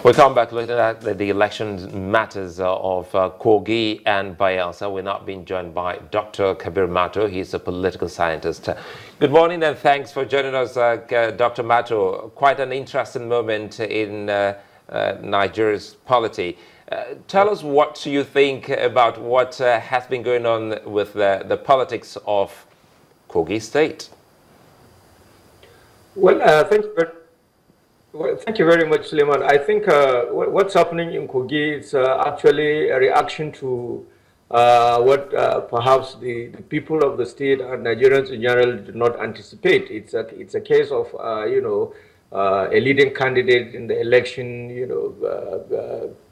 We'll come back looking at the election matters of Kogi and Bayelsa. We're not being joined by Dr. Kabiru Mato. He's a political scientist. Good morning and thanks for joining us, Dr. Mato. Quite an interesting moment in Nigeria's polity. Tell us what you think about what has been going on with the politics of Kogi State. Well, thank you very much, Suleiman. I think what's happening in Kogi is actually a reaction to what perhaps the people of the state and Nigerians in general did not anticipate. It's a case of a leading candidate in the election,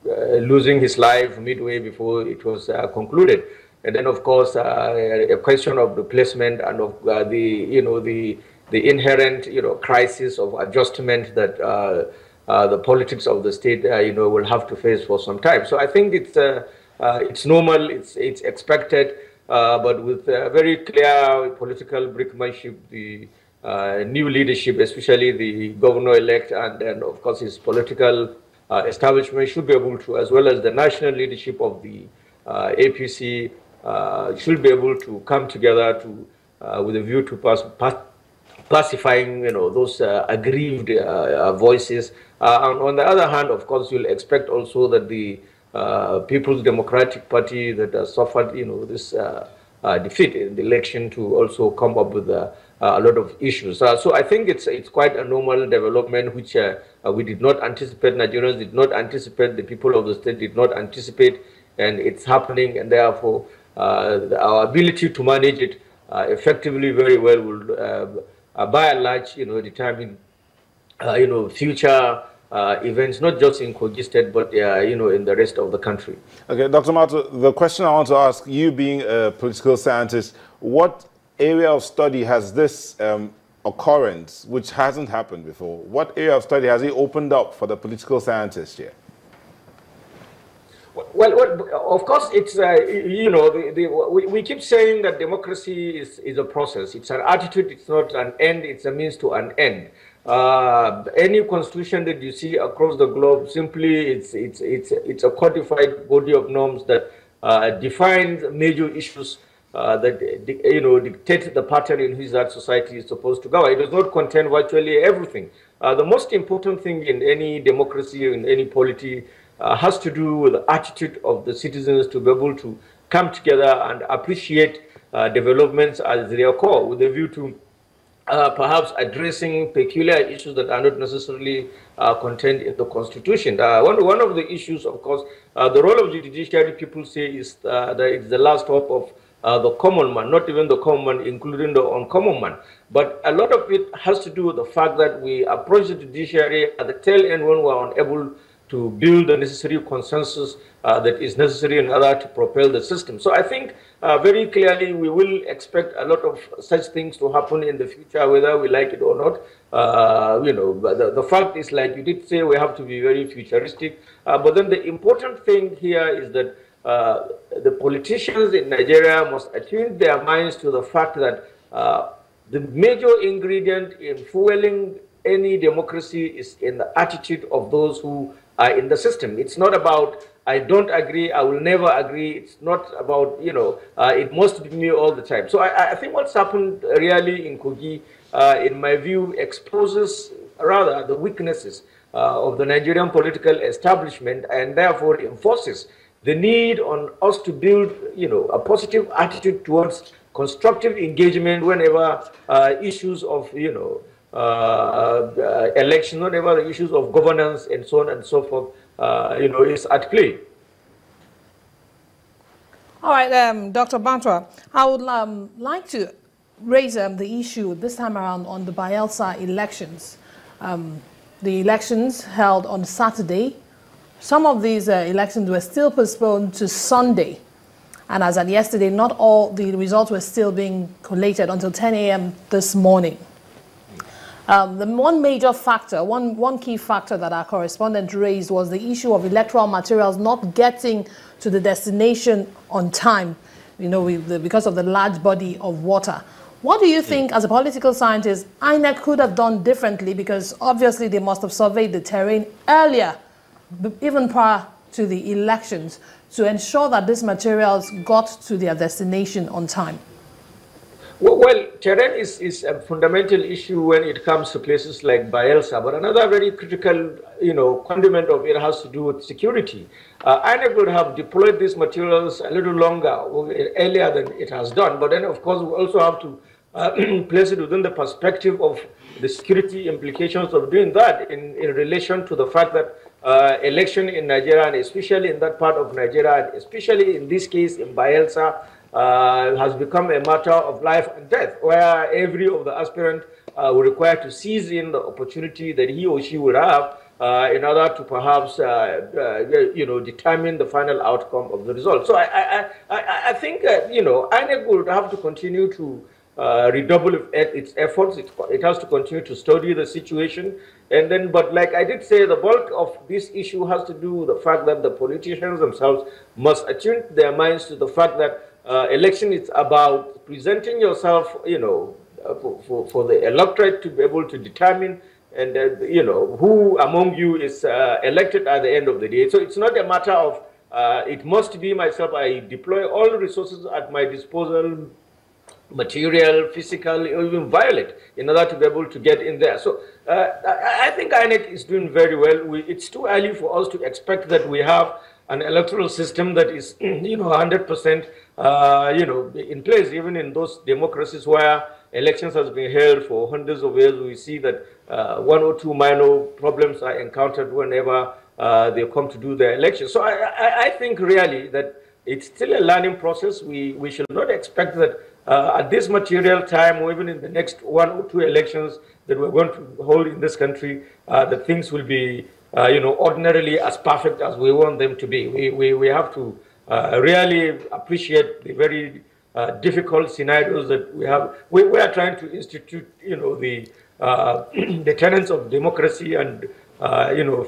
losing his life midway before it was concluded, and then of course a question of replacement and of the inherent, crisis of adjustment that the politics of the state, will have to face for some time. So I think it's normal, it's expected, but with very clear political brinkmanship, the new leadership, especially the governor-elect, and then of course his political establishment should be able to, as well as the national leadership of the APC, should be able to come together to with a view to pacifying, those aggrieved voices. And on the other hand, of course, you'll expect also that the People's Democratic Party that has suffered, this defeat in the election to also come up with a lot of issues. So I think it's quite a normal development, which we did not anticipate. Nigerians did not anticipate. The people of the state did not anticipate, and it's happening. And therefore, our ability to manage it effectively very well will. By and large, determine, future events, not just in Kogi State, but, in the rest of the country. Okay, Dr. Mato, the question I want to ask, you being a political scientist, what area of study has this occurrence, which hasn't happened before, what area of study has it opened up for the political scientist here? Well, of course, it's, we keep saying that democracy is a process. It's an attitude, it's not an end, it's a means to an end. Any constitution that you see across the globe, simply it's a codified body of norms that defines major issues that, dictate the pattern in which that society is supposed to go. It does not contain virtually everything. The most important thing in any democracy, in any polity, has to do with the attitude of the citizens to be able to come together and appreciate developments as they occur, with a view to perhaps addressing peculiar issues that are not necessarily contained in the Constitution. One of the issues, of course, the role of the judiciary, people say, is that it's the last hope of the common man, not even the common man, including the uncommon man. But a lot of it has to do with the fact that we approach the judiciary at the tail end when we're unable to build the necessary consensus that is necessary in order to propel the system. So I think very clearly we will expect a lot of such things to happen in the future, whether we like it or not. The fact is, like you did say, we have to be very futuristic. But then the important thing here is that the politicians in Nigeria must attune their minds to the fact that the major ingredient in fueling any democracy is in the attitude of those who are in the system. It's not about, I don't agree, I will never agree. It's not about, it must be me all the time. So I think what's happened really in Kogi, in my view, exposes rather the weaknesses of the Nigerian political establishment, and therefore enforces the need on us to build, a positive attitude towards constructive engagement whenever issues of, election, whatever the issues of governance and so on and so forth, is at play. All right, Dr. Bantra, I would like to raise the issue this time around on the Bayelsa elections. The elections held on Saturday. Some of these elections were still postponed to Sunday. And as at yesterday, not all the results were still being collated until 10 a.m. this morning. The one major factor, one key factor that our correspondent raised was the issue of electoral materials not getting to the destination on time, because of the large body of water. What do you think, as a political scientist, INEC could have done differently? Because obviously they must have surveyed the terrain earlier even prior to the elections, to ensure that these materials got to their destination on time? Well, terrain is a fundamental issue when it comes to places like Bayelsa, but another very critical, condiment of it has to do with security. INEC would have deployed these materials a little longer, earlier than it has done, but then, of course, we also have to place it within the perspective of the security implications of doing that in relation to the fact that election in Nigeria, and especially in that part of Nigeria, and especially in this case in Bayelsa, has become a matter of life and death, where every of the aspirant will require to seize in the opportunity that he or she would have in order to perhaps, determine the final outcome of the result. So I think, INEC would have to continue to redouble its efforts. It has to continue to study the situation. And then, but like I did say, the bulk of this issue has to do with the fact that the politicians themselves must attune their minds to the fact that election is about presenting yourself, for the electorate to be able to determine and, who among you is elected at the end of the day. So it's not a matter of, it must be myself. I deploy all the resources at my disposal, material, physical, or even violent, in order to be able to get in there. So I think INEC is doing very well. It's too early for us to expect that we have an electoral system that is, 100%, in place. Even in those democracies where elections has been held for hundreds of years, we see that one or two minor problems are encountered whenever they come to do their elections. So I think really that it's still a learning process. We should not expect that at this material time, or even in the next one or two elections that we're going to hold in this country, that things will be, ordinarily as perfect as we want them to be. We have to really appreciate the very difficult scenarios that we have. We are trying to institute, the tenets of democracy and,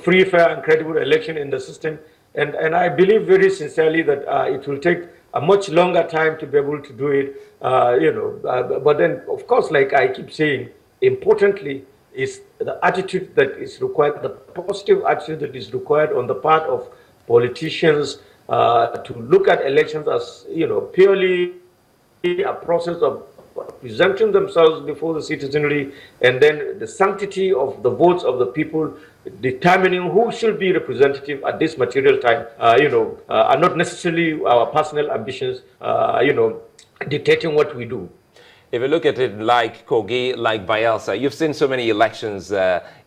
free, fair, and credible election in the system. And I believe very sincerely that it will take a much longer time to be able to do it, but then, of course, like I keep saying, importantly is the attitude that is required, the positive attitude that is required on the part of politicians to look at elections as, purely a process of presenting themselves before the citizenry, and then the sanctity of the votes of the people determining who should be representative at this material time, are not necessarily our personal ambitions, dictating what we do. If you look at it like Kogi, like Bayelsa, you've seen so many elections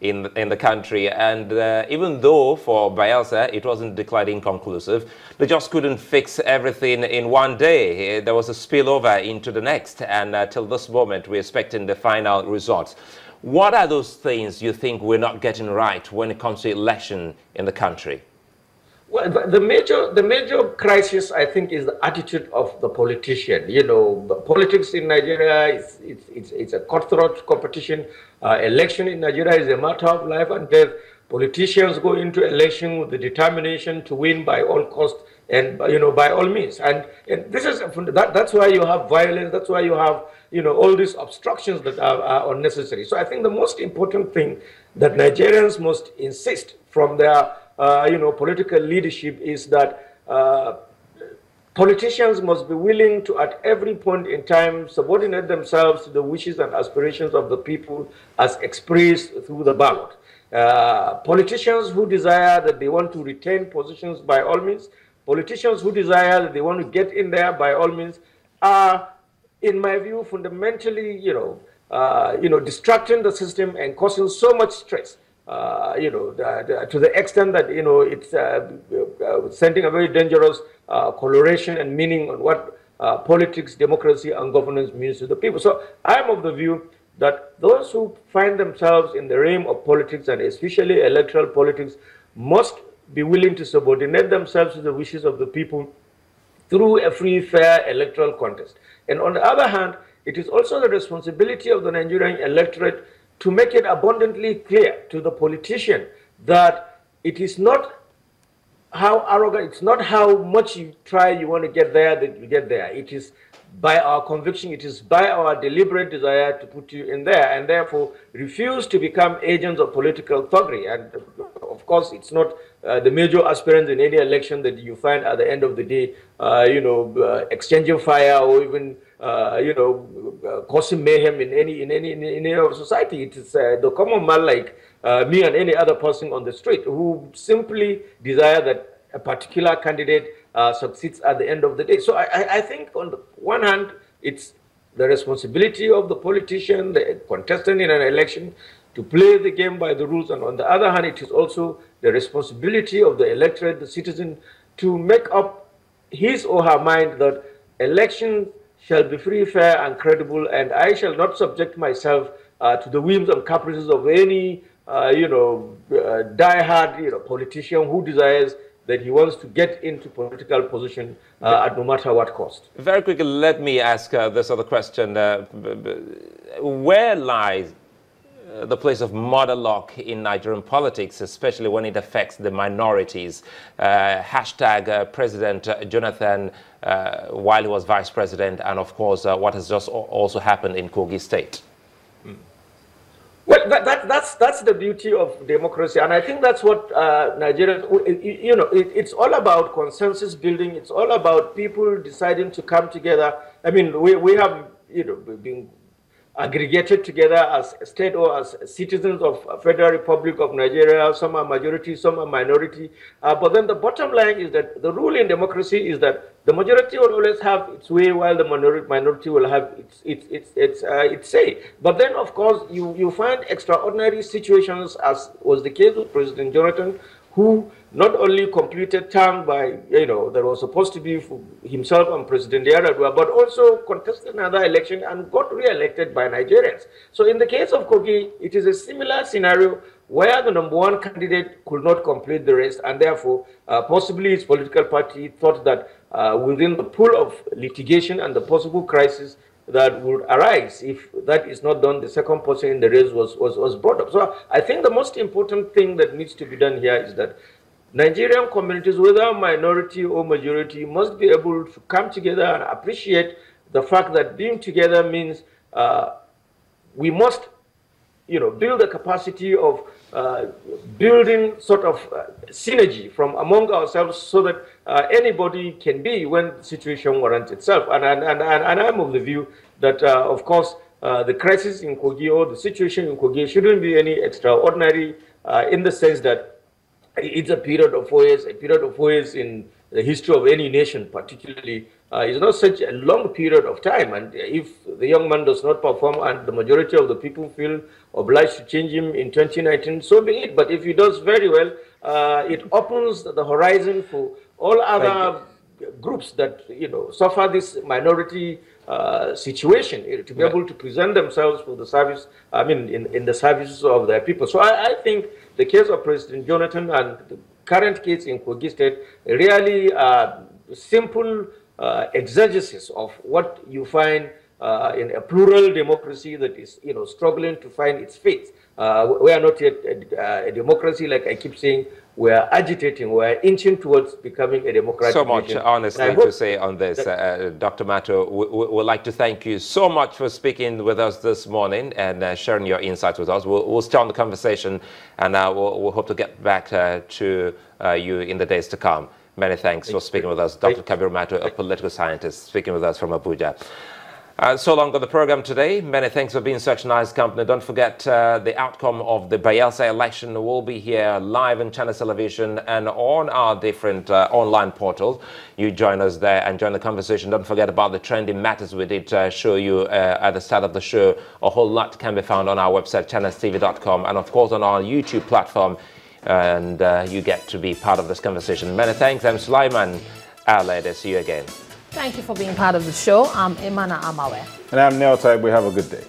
in the country, and even though for Bayelsa it wasn't declared inconclusive, they just couldn't fix everything in one day. There was a spillover into the next, and till this moment we're expecting the final results. What are those things you think we're not getting right when it comes to election in the country? Well, the major crisis, I think, is the attitude of the politician. Politics in Nigeria it's a cutthroat competition. Election in Nigeria is a matter of life and death. Politicians go into election with the determination to win by all costs and by all means. And this is that's why you have violence. That's why you have all these obstructions that are unnecessary. So I think the most important thing that Nigerians must insist from their political leadership is that politicians must be willing to, at every point in time, subordinate themselves to the wishes and aspirations of the people as expressed through the ballot. Politicians who desire that they want to retain positions, by all means, politicians who desire that they want to get in there, by all means, are, in my view, fundamentally, distracting the system and causing so much stress. To the extent that it's sending a very dangerous coloration and meaning on what politics, democracy, and governance means to the people. So I am of the view that those who find themselves in the realm of politics, and especially electoral politics, must be willing to subordinate themselves to the wishes of the people through a free, fair electoral contest. And on the other hand, it is also the responsibility of the Nigerian electorate to make it abundantly clear to the politician that it is not how arrogant, it's not how much you try you want to get there that you get there. It is by our conviction, it is by our deliberate desire to put you in there, and therefore refuse to become agents of political thuggery. And Of course, it's not the major aspirants in any election that you find at the end of the day, exchanging fire or even, causing mayhem in any society. It is the common man like me and any other person on the street who simply desire that a particular candidate succeeds at the end of the day. So I think on the one hand, it's the responsibility of the politician, the contestant in an election, to play the game by the rules. And on the other hand, it is also the responsibility of the electorate, the citizen, to make up his or her mind that election shall be free, fair, and credible, and I shall not subject myself to the whims and caprices of any, die-hard, politician who desires that he wants to get into political position at no matter what cost. Very quickly, let me ask this other question. Where lies the place of monologue in Nigerian politics, especially when it affects the minorities? Hashtag President Jonathan while he was vice president, and of course what has just also happened in Kogi State. Well, that's the beauty of democracy, and I think that's what Nigerians, it's all about consensus building. It's all about people deciding to come together. I mean, we have, been aggregated together as a state or as citizens of Federal Republic of Nigeria. Some are majority, some are minority. But then the bottom line is that the rule in democracy is that the majority will always have its way, while the minority will have its say. But then, of course, you find extraordinary situations, as was the case with President Jonathan, who not only completed term by, that was supposed to be for himself and President Yar'Adua, but also contested another election and got re-elected by Nigerians. So in the case of Kogi, it is a similar scenario where the #1 candidate could not complete the race, and therefore possibly his political party thought that within the pool of litigation and the possible crisis that would arise if that is not done, the second person in the race was brought up. So I think the most important thing that needs to be done here is that Nigerian communities, whether minority or majority, must be able to come together and appreciate the fact that being together means we must, build the capacity of building sort of synergy from among ourselves, so that anybody can be when the situation warrants itself. And I'm of the view that, of course, the crisis in Kogi or the situation in Kogi shouldn't be any extraordinary in the sense that it's a period of 4 years. A period of 4 years in the history of any nation, particularly, is not such a long period of time. And if the young man does not perform and the majority of the people feel obliged to change him in 2019, so be it. But if he does very well, it opens the horizon for all other groups that suffer this minority situation to be able to present themselves for the service. I mean, in the services of their people. So I think the case of President Jonathan and the current case in Kogi State really simple exegesis of what you find in a plural democracy that is, struggling to find its fate. We are not yet a democracy, like I keep saying. We are agitating, we are inching towards becoming a democratic So much nation. honestly to say on this, Dr. Mato. We would like to thank you so much for speaking with us this morning and sharing your insights with us. We'll stay on the conversation, and we'll hope to get back to you in the days to come. Many thanks for speaking with us. Dr. Kabiru Mato, a political scientist, speaking with us from Abuja. So long on the program today. Many thanks for being such a nice company. Don't forget the outcome of the Bayelsa election will be here live on Channel Television and on our different online portals. You join us there and join the conversation. Don't forget about the trending matters we did show you at the start of the show. A whole lot can be found on our website, channelstv.com, and of course on our YouTube platform. And you get to be part of this conversation. Many thanks. I'm Sulaiman Alede. See you again. Thank you for being part of the show. I'm Imana Amawe. And I'm Neil Type. We have a good day.